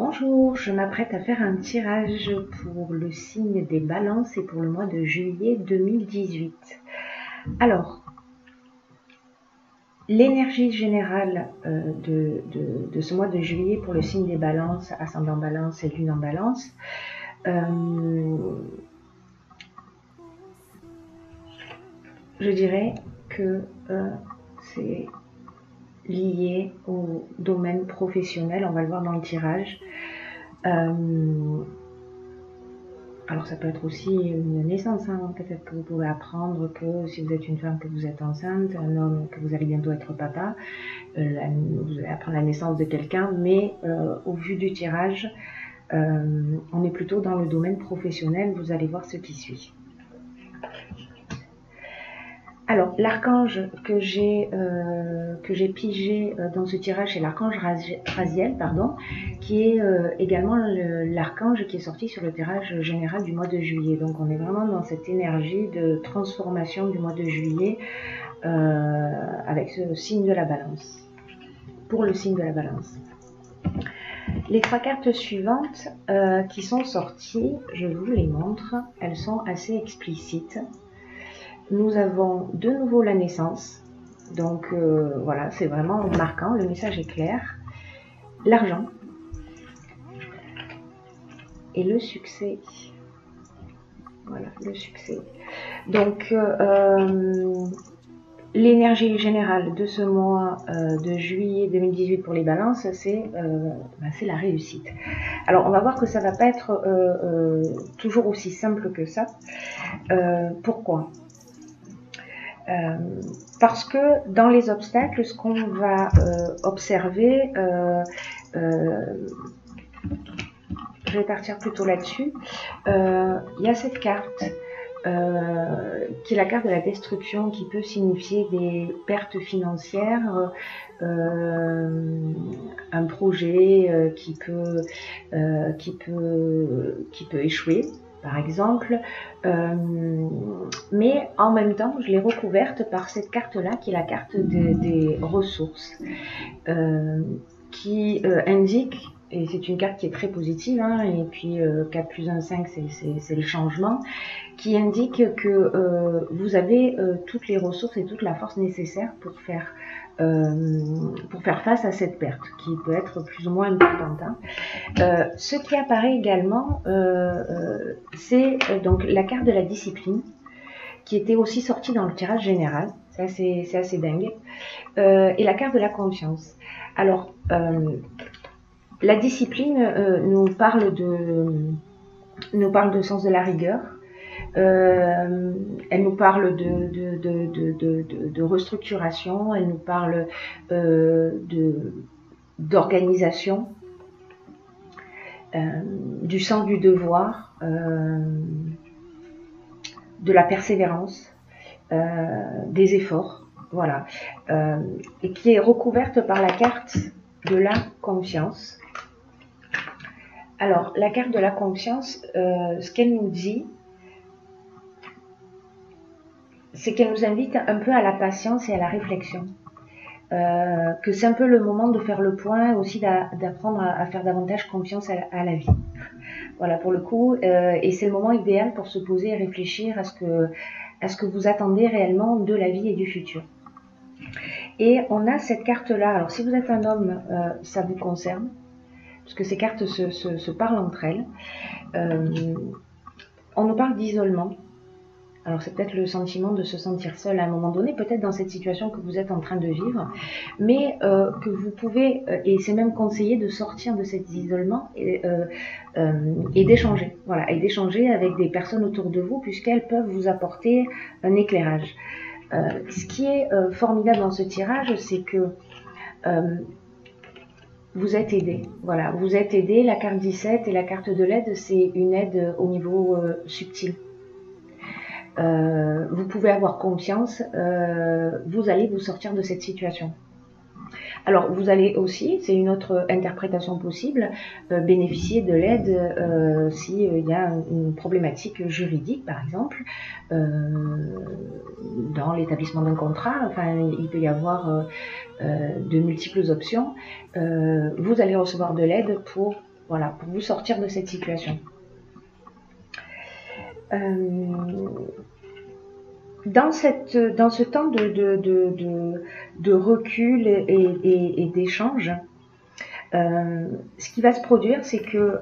Bonjour, je m'apprête à faire un tirage pour le signe des balances et pour le mois de juillet 2018. Alors, l'énergie générale de ce mois de juillet pour le signe des balances, ascendant balance et lune en balance, je dirais que c'est lié au domaine professionnel, on va le voir dans le tirage. Alors ça peut être aussi une naissance, hein. Peut-être que vous pouvez apprendre que si vous êtes une femme que vous êtes enceinte, un homme que vous allez bientôt être papa, vous allez apprendre la naissance de quelqu'un, mais au vu du tirage, on est plutôt dans le domaine professionnel, vous allez voir ce qui suit. Alors, l'archange que j'ai pigé dans ce tirage, c'est l'archange Raziel, qui est également l'archange qui est sorti sur le tirage général du mois de juillet. Donc, on est vraiment dans cette énergie de transformation du mois de juillet avec ce signe de la balance, pour le signe de la balance. Les trois cartes suivantes qui sont sorties, je vous les montre, elles sont assez explicites. Nous avons de nouveau la naissance, donc voilà, c'est vraiment marquant, le message est clair. L'argent et le succès. Voilà, le succès. Donc, l'énergie générale de ce mois de juillet 2018 pour les balances, c'est la réussite. Alors, on va voir que ça ne va pas être toujours aussi simple que ça. Pourquoi ? Parce que dans les obstacles, ce qu'on va observer, je vais partir plutôt là-dessus, il y a cette carte qui est la carte de la destruction, qui peut signifier des pertes financières, un projet qui peut échouer, par exemple, mais en même temps, je l'ai recouverte par cette carte-là, qui est la carte des ressources, qui indique, et c'est une carte qui est très positive, hein, et puis 4 plus 1, 5, c'est le changement, qui indique que vous avez toutes les ressources et toute la force nécessaire pour faire face à cette perte, qui peut être plus ou moins importante. Hein. Ce qui apparaît également, c'est donc la carte de la discipline, qui était aussi sortie dans le tirage général, c'est assez dingue, et la carte de la confiance. Alors, la discipline nous parle de sens de la rigueur. Elle nous parle de restructuration, elle nous parle d'organisation, du sens du devoir, de la persévérance, des efforts, voilà, et qui est recouverte par la carte de la confiance. Alors, la carte de la confiance, ce qu'elle nous dit, c'est qu'elle nous invite un peu à la patience et à la réflexion. Que c'est un peu le moment de faire le point, aussi d'apprendre à faire davantage confiance à la vie. Voilà, pour le coup, et c'est le moment idéal pour se poser et réfléchir à ce que vous attendez réellement de la vie et du futur. Et on a cette carte-là, alors si vous êtes un homme, ça vous concerne, parce que ces cartes se parlent entre elles. On nous parle d'isolement. Alors c'est peut-être le sentiment de se sentir seul à un moment donné, peut-être dans cette situation que vous êtes en train de vivre, mais que vous pouvez, et c'est même conseillé de sortir de cet isolement et d'échanger, voilà, et d'échanger avec des personnes autour de vous, puisqu'elles peuvent vous apporter un éclairage. Ce qui est formidable dans ce tirage, c'est que vous êtes aidé, voilà, vous êtes aidé. La carte 17 et la carte de l'aide, c'est une aide au niveau subtil. Vous pouvez avoir confiance, vous allez vous sortir de cette situation. Alors, vous allez aussi, c'est une autre interprétation possible, bénéficier de l'aide s'il y a une problématique juridique, par exemple, dans l'établissement d'un contrat. Enfin, il peut y avoir de multiples options. Vous allez recevoir de l'aide pour voilà, pour vous sortir de cette situation. Dans ce temps de recul et d'échange, ce qui va se produire, c'est que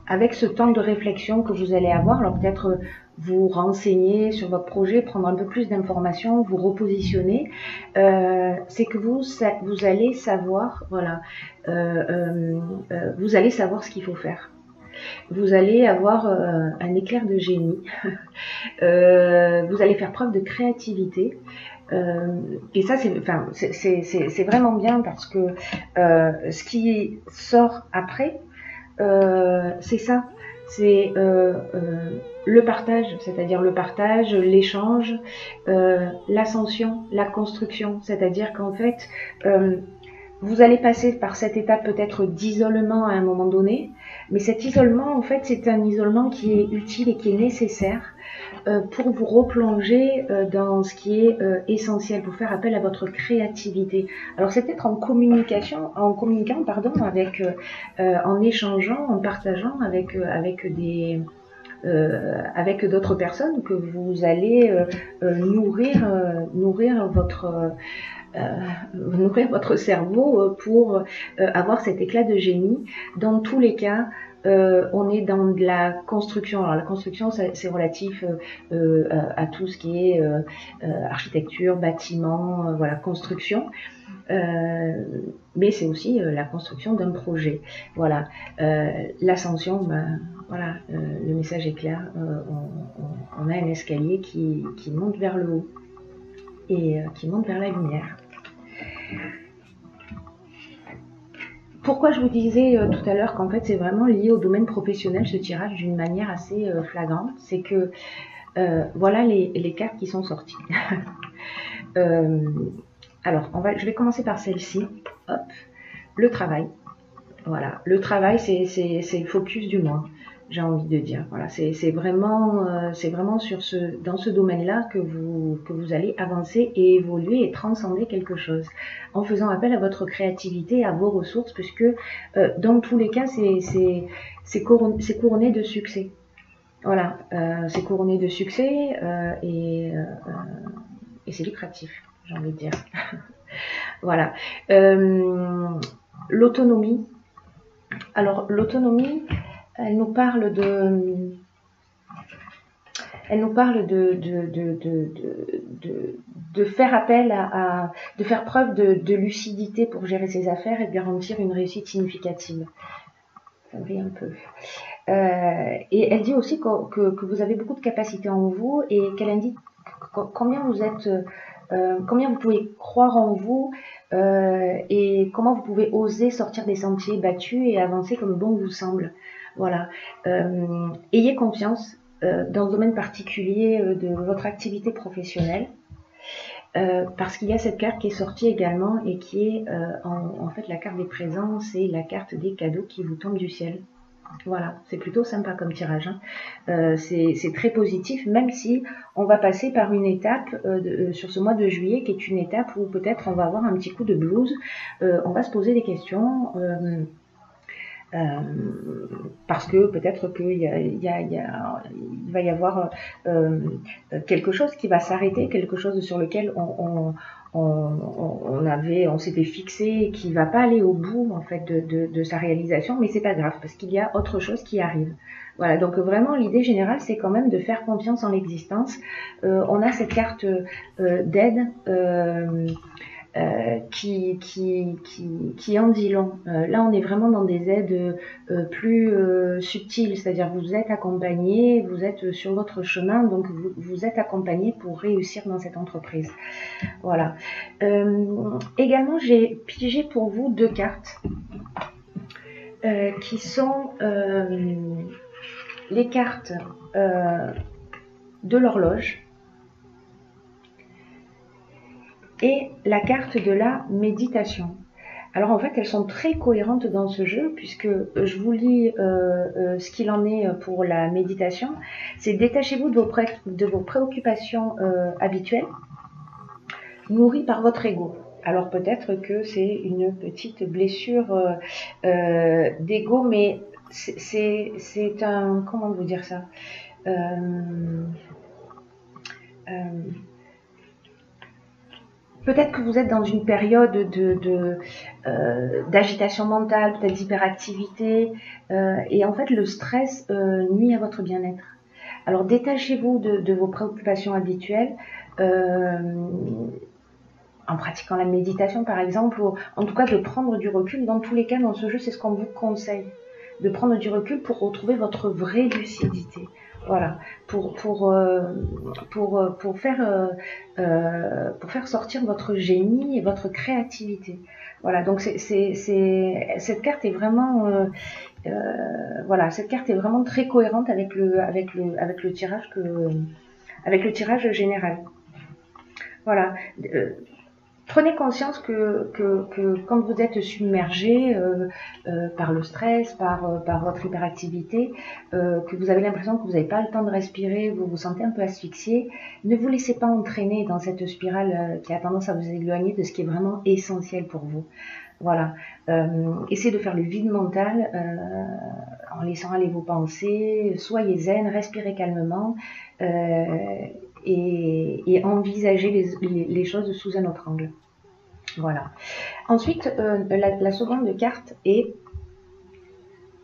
avec ce temps de réflexion que vous allez avoir, alors peut-être vous renseigner sur votre projet, prendre un peu plus d'informations, vous repositionner, c'est que vous allez savoir, voilà, vous allez savoir ce qu'il faut faire. Vous allez avoir un éclair de génie, vous allez faire preuve de créativité. Et ça, c'est vraiment bien parce que ce qui sort après, c'est ça, c'est le partage, c'est-à-dire le partage, l'échange, l'ascension, la construction, c'est-à-dire qu'en fait, vous allez passer par cette étape peut-être d'isolement à un moment donné, mais cet isolement, en fait, c'est un isolement qui est utile et qui est nécessaire pour vous replonger dans ce qui est essentiel, pour faire appel à votre créativité. Alors c'est peut-être en communiquant, avec, en échangeant, en partageant avec d'autres personnes que vous allez nourrir votre cerveau pour avoir cet éclat de génie. Dans tous les cas, on est dans de la construction. Alors la construction, c'est relatif à tout ce qui est architecture, bâtiment, voilà, construction. Mais c'est aussi la construction d'un projet. Voilà, l'ascension, ben, voilà, le message est clair. On a un escalier qui monte vers le haut et qui monte vers la lumière. Pourquoi je vous disais tout à l'heure qu'en fait c'est vraiment lié au domaine professionnel ce tirage d'une manière assez flagrante, c'est que voilà les cartes qui sont sorties. Alors je vais commencer par celle-ci. Hop, le travail. Voilà, le travail c'est le focus du mois, j'ai envie de dire. Voilà, c'est vraiment dans ce domaine-là que vous allez avancer et évoluer et transcender quelque chose en faisant appel à votre créativité, à vos ressources, puisque dans tous les cas c'est couronné de succès. Voilà, c'est couronné de succès et c'est lucratif, j'ai envie de dire. Voilà, l'autonomie. Alors l'autonomie, elle nous parle de faire appel de faire preuve de lucidité pour gérer ses affaires et de garantir une réussite significative. Ça brille un peu. Et elle dit aussi que vous avez beaucoup de capacités en vous et qu'elle indique combien vous pouvez croire en vous et comment vous pouvez oser sortir des sentiers battus et avancer comme bon vous semble. Voilà. Ayez confiance dans le domaine particulier de votre activité professionnelle parce qu'il y a cette carte qui est sortie également et qui est en fait la carte des présents, c'est la carte des cadeaux qui vous tombent du ciel. Voilà, c'est plutôt sympa comme tirage. Hein. C'est très positif, même si on va passer par une étape sur ce mois de juillet qui est une étape où peut-être on va avoir un petit coup de blues. On va se poser des questions parce que peut-être qu'il va y avoir quelque chose qui va s'arrêter, quelque chose sur lequel on s'était fixé et qui va pas aller au bout en fait de sa réalisation, mais c'est pas grave parce qu'il y a autre chose qui arrive. Voilà, donc vraiment l'idée générale c'est quand même de faire confiance en l'existence. On a cette carte d'aide qui en dit long. Là on est vraiment dans des aides plus subtiles, c'est-à-dire vous êtes accompagné, vous êtes sur votre chemin, donc vous êtes accompagné pour réussir dans cette entreprise. Voilà. Également j'ai pigé pour vous deux cartes qui sont les cartes de l'horloge et la carte de la méditation. Alors en fait elles sont très cohérentes dans ce jeu puisque je vous lis ce qu'il en est pour la méditation. C'est détachez-vous de vos préoccupations habituelles nourries par votre ego. Alors peut-être que c'est une petite blessure d'ego, mais c'est un... Comment vous dire ça? Euh, Peut-être que vous êtes dans une période d'agitation mentale, peut-être d'hyperactivité, et en fait le stress nuit à votre bien-être. Alors détachez-vous de vos préoccupations habituelles en pratiquant la méditation par exemple, ou en tout cas de prendre du recul. Dans tous les cas, dans ce jeu, c'est ce qu'on vous conseille, de prendre du recul pour retrouver votre vraie lucidité. Voilà, pour faire sortir votre génie et votre créativité. Voilà, donc cette carte est vraiment, voilà, cette carte est vraiment très cohérente avec le tirage général. Voilà. Prenez conscience que quand vous êtes submergé par le stress, par votre hyperactivité, que vous avez l'impression que vous n'avez pas le temps de respirer, vous vous sentez un peu asphyxié, ne vous laissez pas entraîner dans cette spirale qui a tendance à vous éloigner de ce qui est vraiment essentiel pour vous. Voilà. Essayez de faire le vide mental en laissant aller vos pensées, soyez zen, respirez calmement et envisagez les choses sous un autre angle. Voilà. Ensuite, la seconde carte est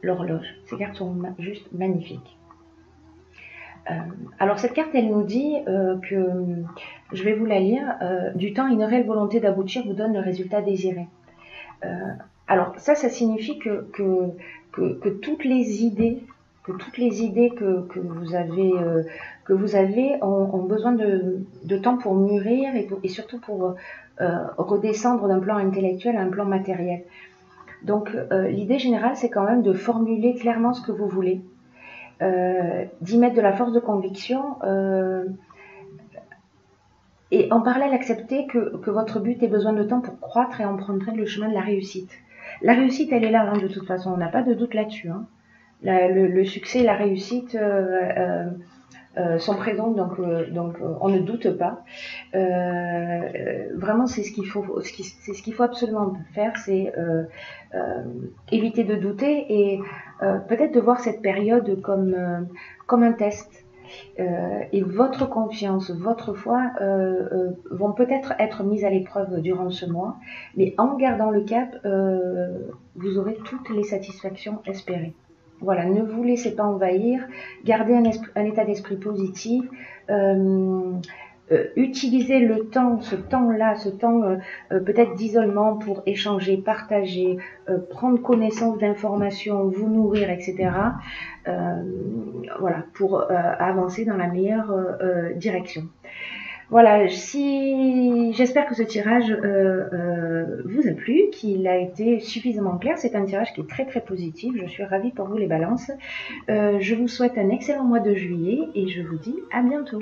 l'horloge. Ces cartes sont juste magnifiques. Alors cette carte, elle nous dit que, je vais vous la lire, du temps, une réelle volonté d'aboutir vous donne le résultat désiré. Alors ça signifie que toutes les idées que vous avez ont besoin de temps pour mûrir et surtout pour redescendre d'un plan intellectuel à un plan matériel. Donc l'idée générale, c'est quand même de formuler clairement ce que vous voulez, d'y mettre de la force de conviction et en parallèle accepter que votre but ait besoin de temps pour croître et emprunter le chemin de la réussite. La réussite, elle est là, hein, de toute façon, on n'a pas de doute là-dessus. Hein. Le succès, la réussite sont présents, donc on ne doute pas. Vraiment, c'est ce qu'il faut absolument faire, c'est éviter de douter et peut-être de voir cette période comme un test. Et votre confiance, votre foi vont peut-être être mises à l'épreuve durant ce mois, mais en gardant le cap, vous aurez toutes les satisfactions espérées. Voilà, ne vous laissez pas envahir, gardez un état d'esprit positif, utilisez le temps, ce temps-là, ce temps peut-être d'isolement pour échanger, partager, prendre connaissance d'informations, vous nourrir, etc. Voilà, pour avancer dans la meilleure direction. Voilà, j'espère que ce tirage vous a plu, qu'il a été suffisamment clair. C'est un tirage qui est très très positif. Je suis ravie pour vous les balances. Je vous souhaite un excellent mois de juillet et je vous dis à bientôt.